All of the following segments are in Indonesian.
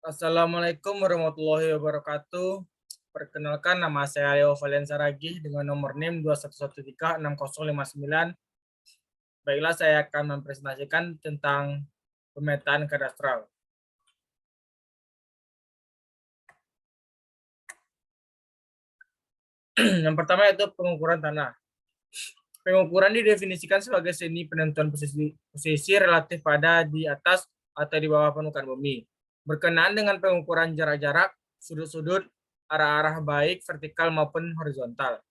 Assalamualaikum warahmatullahi wabarakatuh. Perkenalkan, nama saya Leo Valen Saragih dengan nomor NIM 211366059. Baiklah, saya akan mempresentasikan tentang pemetaan kadastral. Yang pertama yaitu pengukuran tanah. Pengukuran didefinisikan sebagai seni penentuan posisi relatif pada di atas atau di bawah permukaan bumi. Berkenaan dengan pengukuran jarak-jarak, sudut-sudut, arah-arah baik vertikal maupun horizontal.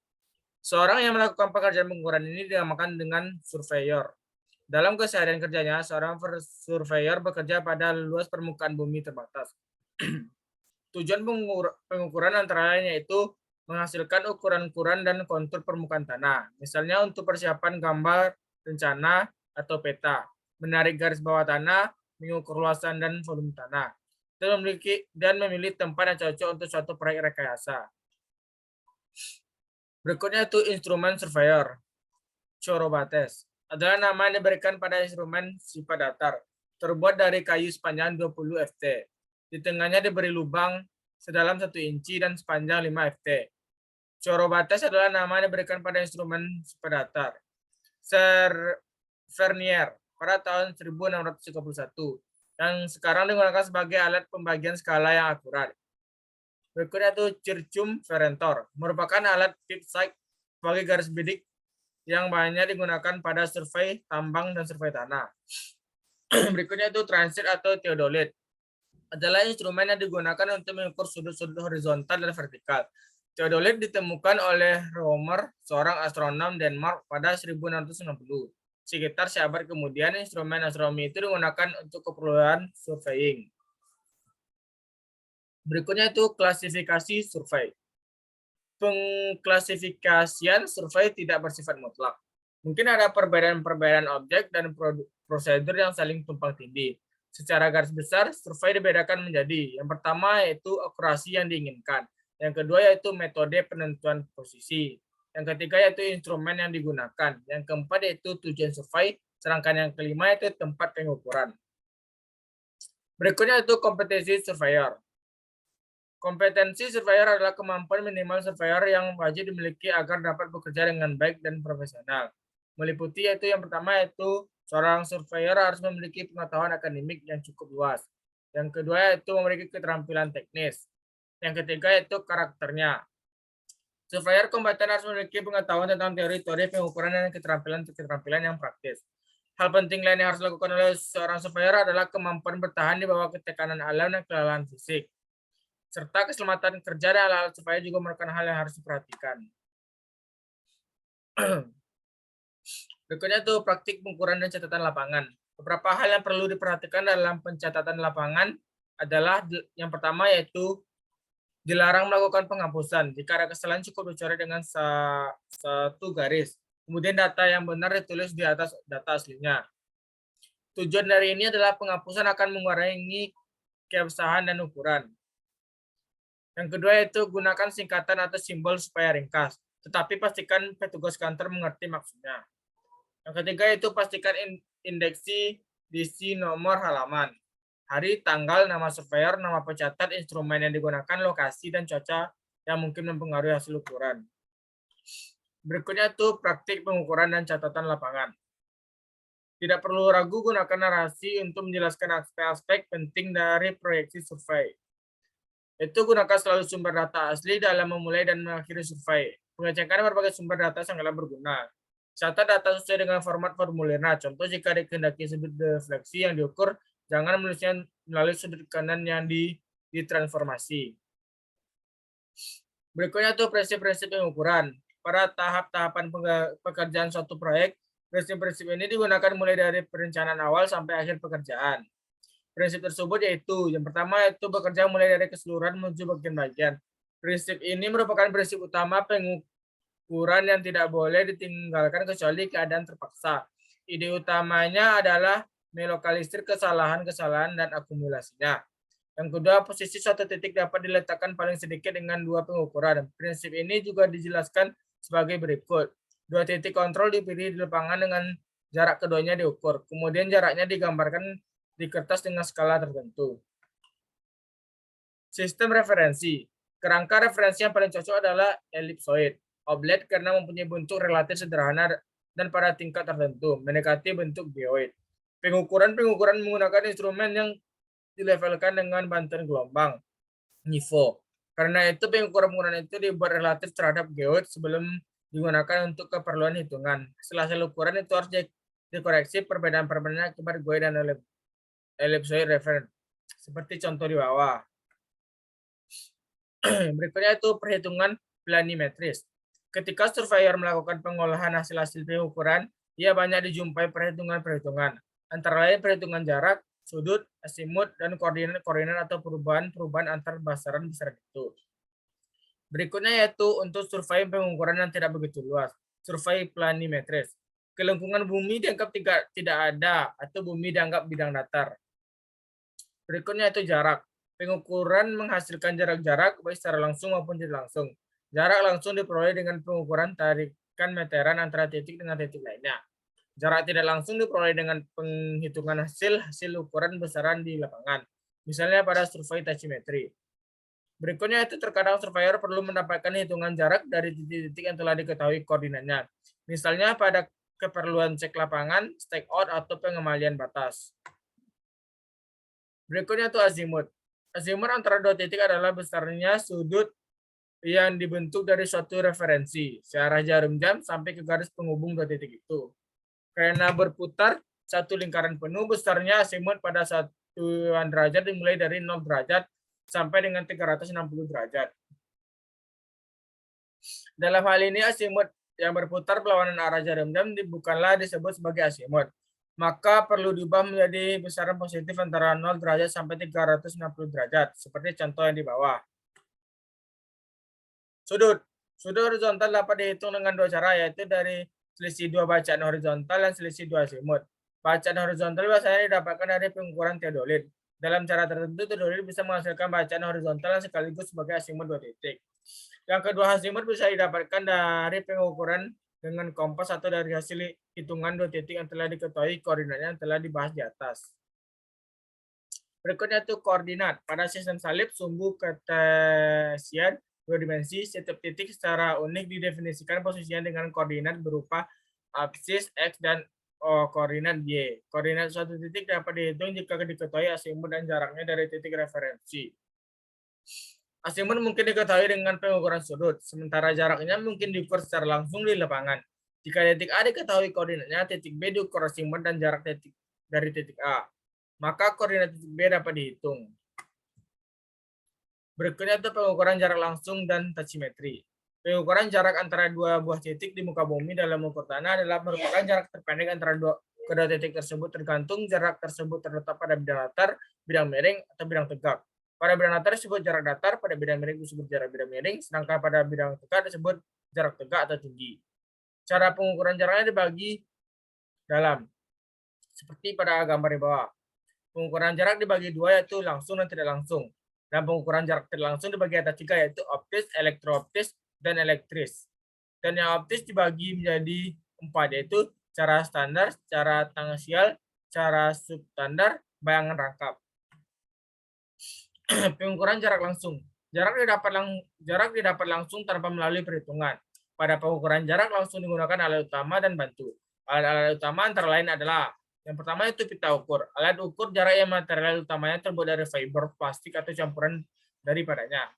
Seorang yang melakukan pekerjaan pengukuran ini dinamakan dengan surveyor. Dalam keseharian kerjanya, seorang surveyor bekerja pada luas permukaan bumi terbatas. Tujuan pengukuran antara lain yaitu menghasilkan ukuran-ukuran dan kontur permukaan tanah, misalnya untuk persiapan gambar, rencana, atau peta, menarik garis bawah tanah, mengukur luasan dan volume tanah, dan memilih tempat yang cocok untuk suatu proyek rekayasa. Berikutnya itu instrumen surveyor. Chorobates adalah nama yang diberikan pada instrumen sifat datar, terbuat dari kayu sepanjang 20 ft. Di tengahnya diberi lubang sedalam 1 inci dan sepanjang 5 ft. Chorobates adalah nama yang diberikan pada instrumen sifat datar. Vernier pada tahun 1631, yang sekarang digunakan sebagai alat pembagian skala yang akurat. Berikutnya itu Circum Ferentor, merupakan alat tip sight sebagai garis bidik yang banyak digunakan pada survei tambang dan survei tanah. Berikutnya itu transit atau theodolit, adalah instrumen yang digunakan untuk mengukur sudut-sudut horizontal dan vertikal. Theodolit ditemukan oleh Romer, seorang astronom Denmark pada 1690. Sekitar seabad kemudian, instrumen astronomi itu digunakan untuk keperluan surveying. Berikutnya itu klasifikasi survei. Pengklasifikasian survei tidak bersifat mutlak. Mungkin ada perbedaan-perbedaan objek dan prosedur yang saling tumpang tindih. Secara garis besar, survei dibedakan menjadi, yang pertama yaitu akurasi yang diinginkan, yang kedua yaitu metode penentuan posisi, yang ketiga yaitu instrumen yang digunakan, yang keempat yaitu tujuan survei, sedangkan yang kelima yaitu tempat pengukuran. Berikutnya itu kompetensi surveyor. Kompetensi surveyor adalah kemampuan minimal surveyor yang wajib dimiliki agar dapat bekerja dengan baik dan profesional. Meliputi yaitu yang pertama yaitu seorang surveyor harus memiliki pengetahuan akademik yang cukup luas. Yang kedua yaitu memiliki keterampilan teknis. Yang ketiga yaitu karakternya. Surveyor kompeten harus memiliki pengetahuan tentang teori-teori pengukuran dan keterampilan yang praktis. Hal penting lain yang harus dilakukan oleh seorang surveyor adalah kemampuan bertahan di bawah tekanan alam dan kelelahan fisik, serta keselamatan kerja dan alat survei juga merupakan hal yang harus diperhatikan. Berikutnya itu praktik pengukuran dan catatan lapangan. Beberapa hal yang perlu diperhatikan dalam pencatatan lapangan adalah yang pertama yaitu dilarang melakukan penghapusan. Jika ada kesalahan cukup dicoret dengan satu garis. Kemudian data yang benar ditulis di atas data aslinya. Tujuan dari ini adalah penghapusan akan mengurangi keabsahan dan ukuran. Yang kedua yaitu gunakan singkatan atau simbol supaya ringkas, tetapi pastikan petugas kantor mengerti maksudnya. Yang ketiga yaitu pastikan indeksi diisi nomor halaman, hari, tanggal, nama surveyor, nama pencatat, instrumen yang digunakan, lokasi, dan cuaca yang mungkin mempengaruhi hasil ukuran. Berikutnya itu praktik pengukuran dan catatan lapangan. Tidak perlu ragu gunakan narasi untuk menjelaskan aspek-aspek penting dari proyeksi survei. Itu gunakan selalu sumber data asli dalam memulai dan mengakhiri survei. Pengecekan berbagai sumber data sangatlah berguna. Catat data sesuai dengan format formulir. Nah, contoh jika dikehendaki sudut defleksi yang diukur, jangan menulisnya melalui sudut kanan yang ditransformasi. Berikutnya itu prinsip-prinsip pengukuran. Pada tahap-tahapan pekerjaan suatu proyek, prinsip-prinsip ini digunakan mulai dari perencanaan awal sampai akhir pekerjaan. Prinsip tersebut yaitu, yang pertama yaitu bekerja mulai dari keseluruhan menuju bagian-bagian. Prinsip ini merupakan prinsip utama pengukuran yang tidak boleh ditinggalkan kecuali keadaan terpaksa. Ide utamanya adalah melokalisir kesalahan-kesalahan dan akumulasinya. Yang kedua, posisi suatu titik dapat diletakkan paling sedikit dengan dua pengukuran. Prinsip ini juga dijelaskan sebagai berikut. Dua titik kontrol dipilih di lapangan dengan jarak keduanya diukur. Kemudian jaraknya digambarkan di kertas dengan skala tertentu. Sistem referensi. Kerangka referensi yang paling cocok adalah elipsoid. Oblet karena mempunyai bentuk relatif sederhana dan pada tingkat tertentu, mendekati bentuk geoid. Pengukuran menggunakan instrumen yang dilevelkan dengan bantuan gelombang, NIVO. Karena itu pengukuran itu dibuat relatif terhadap geoid sebelum digunakan untuk keperluan hitungan. Setelah hasil ukuran itu harus dikoreksi perbedaan-perbedaan akibat geoid dan elipsoid reference. Seperti contoh di bawah. Berikutnya itu perhitungan planimetris. Ketika surveyor melakukan pengolahan hasil-hasil pengukuran, ia banyak dijumpai perhitungan-perhitungan. Antara lain perhitungan jarak, sudut, asimut, dan koordinat atau perubahan antar besaran itu. Berikutnya yaitu untuk survei pengukuran yang tidak begitu luas. Survei planimetris. Kelengkungan bumi dianggap tidak ada atau bumi dianggap bidang datar. Berikutnya itu jarak. Pengukuran menghasilkan jarak-jarak baik secara langsung maupun tidak langsung. Jarak langsung diperoleh dengan pengukuran tarikan meteran antara titik dengan titik lainnya. Jarak tidak langsung diperoleh dengan penghitungan hasil ukuran besaran di lapangan. Misalnya pada survei tachymetry. Berikutnya itu terkadang surveyor perlu mendapatkan hitungan jarak dari titik-titik yang telah diketahui koordinatnya. Misalnya pada keperluan cek lapangan, stakeout, atau pengembalian batas. Berikutnya itu azimut. Azimut antara dua titik adalah besarnya sudut yang dibentuk dari suatu referensi searah jarum jam sampai ke garis penghubung dua titik itu. Karena berputar satu lingkaran penuh, besarnya azimut pada 1 derajat dimulai dari 0 derajat sampai dengan 360 derajat. Dalam hal ini azimut yang berputar berlawanan arah jarum jam bukanlah disebut sebagai azimut. Maka perlu diubah menjadi besaran positif antara 0 derajat sampai 360 derajat, seperti contoh yang di bawah. Sudut horizontal dapat dihitung dengan dua cara, yaitu dari selisih dua bacaan horizontal dan selisih dua azimut. Bacaan horizontal biasanya didapatkan dari pengukuran teodolit. Dalam cara tertentu, teodolit bisa menghasilkan bacaan horizontal yang sekaligus sebagai azimut dua titik. Yang kedua, azimut bisa didapatkan dari pengukuran dengan kompas atau dari hasil hitungan dua titik yang telah diketahui koordinatnya yang telah dibahas di atas. Berikutnya itu koordinat. Pada sistem salib sumbu kartesian dua dimensi, setiap titik secara unik didefinisikan posisinya dengan koordinat berupa absis X dan koordinat Y. Koordinat suatu titik dapat dihitung jika diketahui azimut dan jaraknya dari titik referensi. Azimut mungkin diketahui dengan pengukuran sudut, sementara jaraknya mungkin diukur secara langsung di lapangan. Jika titik A diketahui koordinatnya, titik B diukur azimut dan jarak dari titik A. Maka koordinat titik B dapat dihitung. Berikutnya itu pengukuran jarak langsung dan tachymetry. Pengukuran jarak antara dua buah titik di muka bumi dalam mengukur tanah adalah merupakan jarak terpendek antara kedua titik tersebut tergantung jarak tersebut terletak pada bidang datar, bidang miring, atau bidang tegak. Pada bidang datar disebut jarak datar, pada bidang miring disebut jarak bidang miring, sedangkan pada bidang tegak disebut jarak tegak atau tinggi. Cara pengukuran jaraknya dibagi dalam, seperti pada gambar di bawah. Pengukuran jarak dibagi dua, yaitu langsung dan tidak langsung. Dan pengukuran jarak tidak langsung dibagi atas tiga, yaitu optis, elektrooptis, dan elektris. Dan yang optis dibagi menjadi 4, yaitu cara standar, cara tangensial, cara substandar, bayangan rangkap. Pengukuran jarak langsung. Jarak didapat langsung tanpa melalui perhitungan. Pada pengukuran jarak langsung digunakan alat utama dan bantu. Alat utama antara lain adalah yang pertama itu pita ukur. Alat ukur jarak yang material utamanya terbuat dari fiber, plastik, atau campuran daripadanya.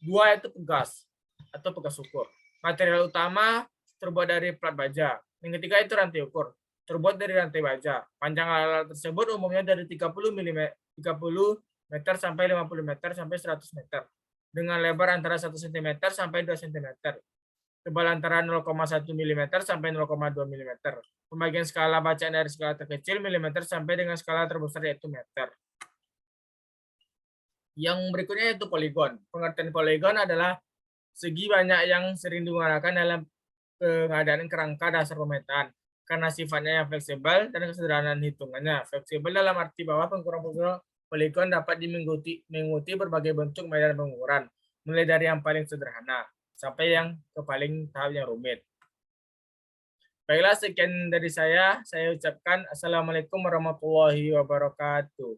2 itu pegas atau pegas ukur. Material utama terbuat dari plat baja. Yang ketiga itu rantai ukur, terbuat dari rantai baja. Panjang alat tersebut umumnya dari 30 meter sampai 50 meter sampai 100 meter. Dengan lebar antara 1 cm sampai 2 cm. Tebal antara 0,1 mm sampai 0,2 mm. Pembagian skala bacaan dari skala terkecil mm sampai dengan skala terbesar yaitu meter. Yang berikutnya yaitu poligon. Pengertian poligon adalah segi banyak yang sering digunakan dalam pengadaan kerangka dasar pemetaan karena sifatnya yang fleksibel dan kesederhanaan hitungannya. Fleksibel dalam arti bahwa pengukuran poligon dapat mengikuti berbagai bentuk medan pengukuran, mulai dari yang paling sederhana sampai yang ke paling tahap yang rumit. Baiklah, sekian dari saya ucapkan Assalamualaikum warahmatullahi wabarakatuh.